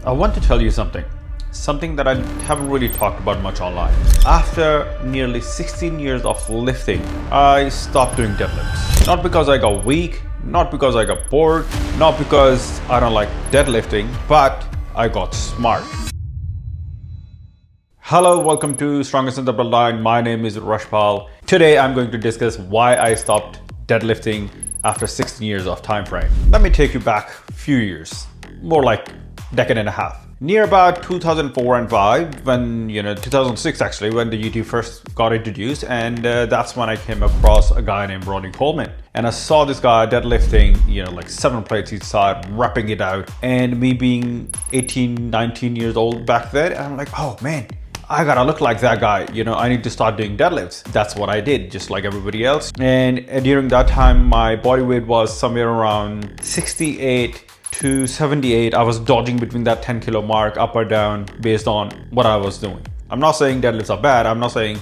I want to tell you something that I haven't really talked about much online. After nearly 16 years of lifting, I stopped doing deadlifts. Not because I got weak, not because I got bored, not because I don't like deadlifting, but I got smart. Hello, welcome to Strongest in the Bloodline. My name is Rashpal. Today I'm going to discuss why I stopped deadlifting after 16 years of time frame. Let me take you back a few years, more like decade and a half. Near about 2004 and 5, when 2006 actually, when the UT first got introduced, and that's when I came across a guy named Ronnie Coleman, and I saw this guy deadlifting like 7 plates each side, wrapping it out, and me being 18, 19 years old back then, and I'm like, oh man, I gotta look like that guy. I need to start doing deadlifts. That's what I did, just like everybody else. And during that time, my body weight was somewhere around 68 to 78. I was dodging between that 10 kilo mark, up or down, based on what I was doing. I'm not saying deadlifts are bad. I'm not saying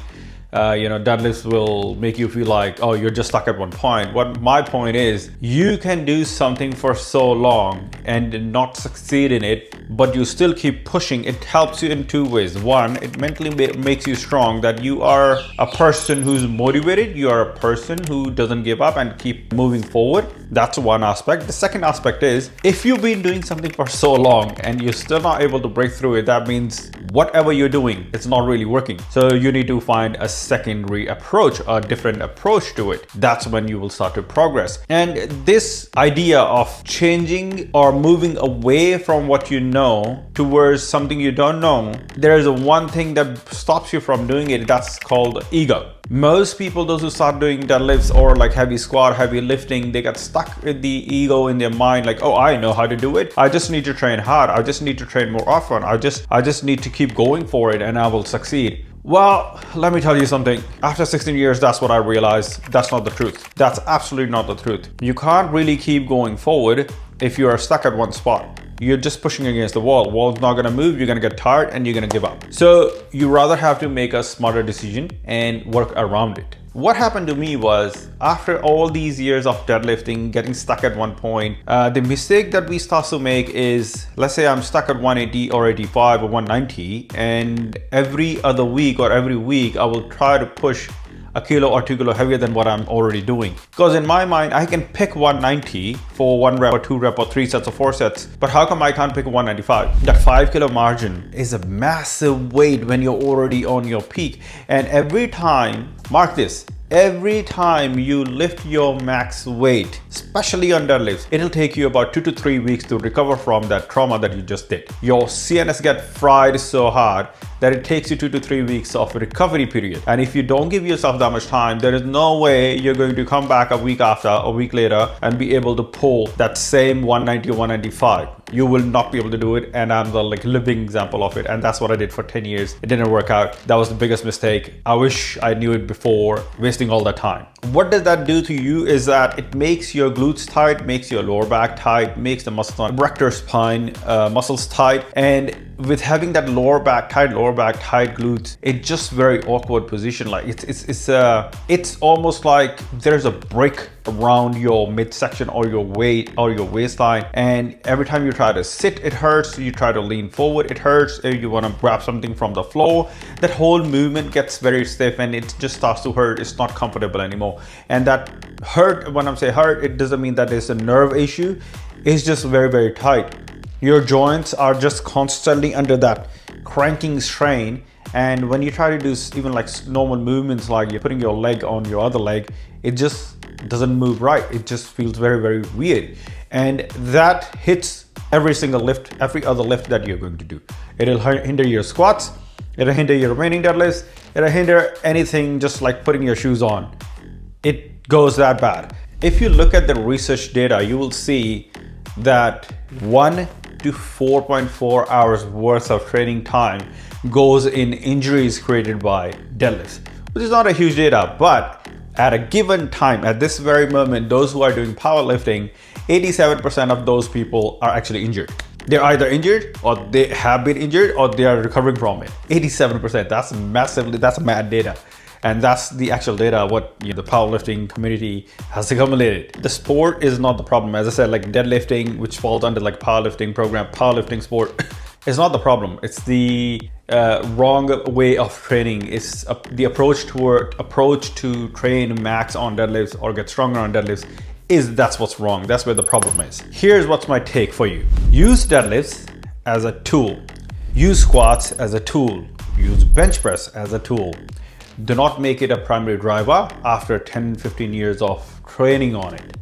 deadlifts will make you feel like, oh, you're just stuck at one point. What my point is, you can do something for so long and not succeed in it, but you still keep pushing. It helps you in two ways. One, it mentally makes you strong, that you are a person who's motivated. You are a person who doesn't give up and keep moving forward. That's one aspect. The second aspect is, if you've been doing something for so long and you're still not able to break through it, that means whatever you're doing, it's not really working. So you need to find a secondary approach, a different approach to it. That's when you will start to progress. And this idea of changing or moving away from what you know towards something you don't know, there is one thing that stops you from doing it. That's called ego. Most people, those who start doing deadlifts or like heavy squat, heavy lifting, they get stuck with the ego in their mind, like, oh, I know how to do it. I just need to train hard. I just need to train more often. I just need to keep going for it and I will succeed. Well, let me tell you something. After 16 years, that's what I realized. That's not the truth. That's absolutely not the truth. You can't really keep going forward if you are stuck at one spot. You're just pushing against the wall. Wall's not gonna move, you're gonna get tired and you're gonna give up. So you rather have to make a smarter decision and work around it. What happened to me was, after all these years of deadlifting, getting stuck at one point, the mistake that we start to make is, let's say I'm stuck at 180 or 85 or 190, and every other week or every week, I will try to push a kilo or 2 kilo heavier than what I'm already doing. Because in my mind, I can pick 190 for 1 rep or 2 rep or 3 sets or 4 sets, but how come I can't pick 195? That 5 kilo margin is a massive weight when you're already on your peak. And every time, mark this, every time you lift your max weight, especially on deadlifts, it'll take you about 2 to 3 weeks to recover from that trauma that you just did. Your CNS get fried so hard that it takes you 2 to 3 weeks of a recovery period. And if you don't give yourself that much time, there is no way you're going to come back a week after, a week later, and be able to pull that same 190 or 195. You will not be able to do it, and I'm the living example of it. And that's what I did for 10 years. It didn't work out. That was the biggest mistake. I wish I knew it before wasting all that time. What does that do to you is that it makes your glutes tight, makes your lower back tight, makes the muscles on erector spine muscles tight. And with having that lower back tight glutes, it's just very awkward position. Like it's almost like there's a brick around your midsection or your waistline, and every time you try to sit, it hurts. You try to lean forward, it hurts. If you want to grab something from the floor, that whole movement gets very stiff and it just starts to hurt. It's not comfortable anymore. And that hurt, when I'm saying hurt, it doesn't mean that it's a nerve issue. It's just very, very tight. Your joints are just constantly under that cranking strain, and when you try to do even like normal movements, like you're putting your leg on your other leg, it just doesn't move right. It just feels very, very weird, and that hits every single lift, every other lift that you're going to do. It'll hinder your squats, it'll hinder your remaining deadlifts, it'll hinder anything, just like putting your shoes on. It goes that bad. If you look at the research data, you will see that 1 to 4.4 hours worth of training time goes in injuries created by deadlifts, which is not a huge data, but at a given time, at this very moment, those who are doing powerlifting, 87% of those people are actually injured. They're either injured or they have been injured or they are recovering from it. 87%, that's mad data. And that's the actual data, what the powerlifting community has accumulated. The sport is not the problem. As I said, like deadlifting, which falls under like powerlifting program, powerlifting sport, It's not the problem. It's the wrong way of training. It's the approach to train max on deadlifts or get stronger on deadlifts that's what's wrong. That's where the problem is. Here's what's my take for you. Use deadlifts as a tool. Use squats as a tool. Use bench press as a tool. Do not make it a primary driver after 10-15 years of training on it.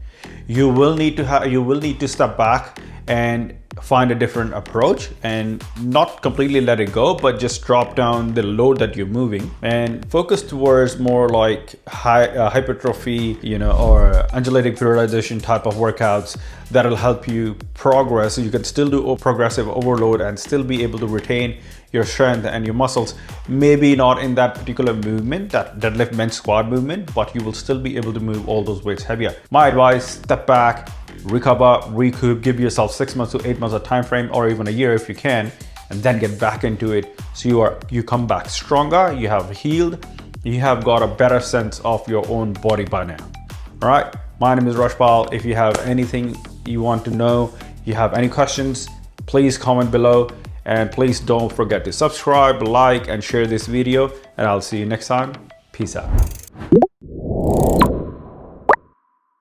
You will need to step back and find a different approach and not completely let it go, but just drop down the load that you're moving and focus towards more like hypertrophy, or undulating periodization type of workouts that'll help you progress. So you can still do progressive overload and still be able to retain your strength and your muscles. Maybe not in that particular movement, that deadlift bench squat movement, but you will still be able to move all those weights heavier. My advice, step back, recover, recoup, give yourself 6 months to 8 months of time frame, or even a year if you can, and then get back into it. So you come back stronger, you have healed, you have got a better sense of your own body by now. All right, my name is Rashpal. If you have anything you want to know, you have any questions, please comment below, and please don't forget to subscribe, like, and share this video, and I'll see you next time. Peace out.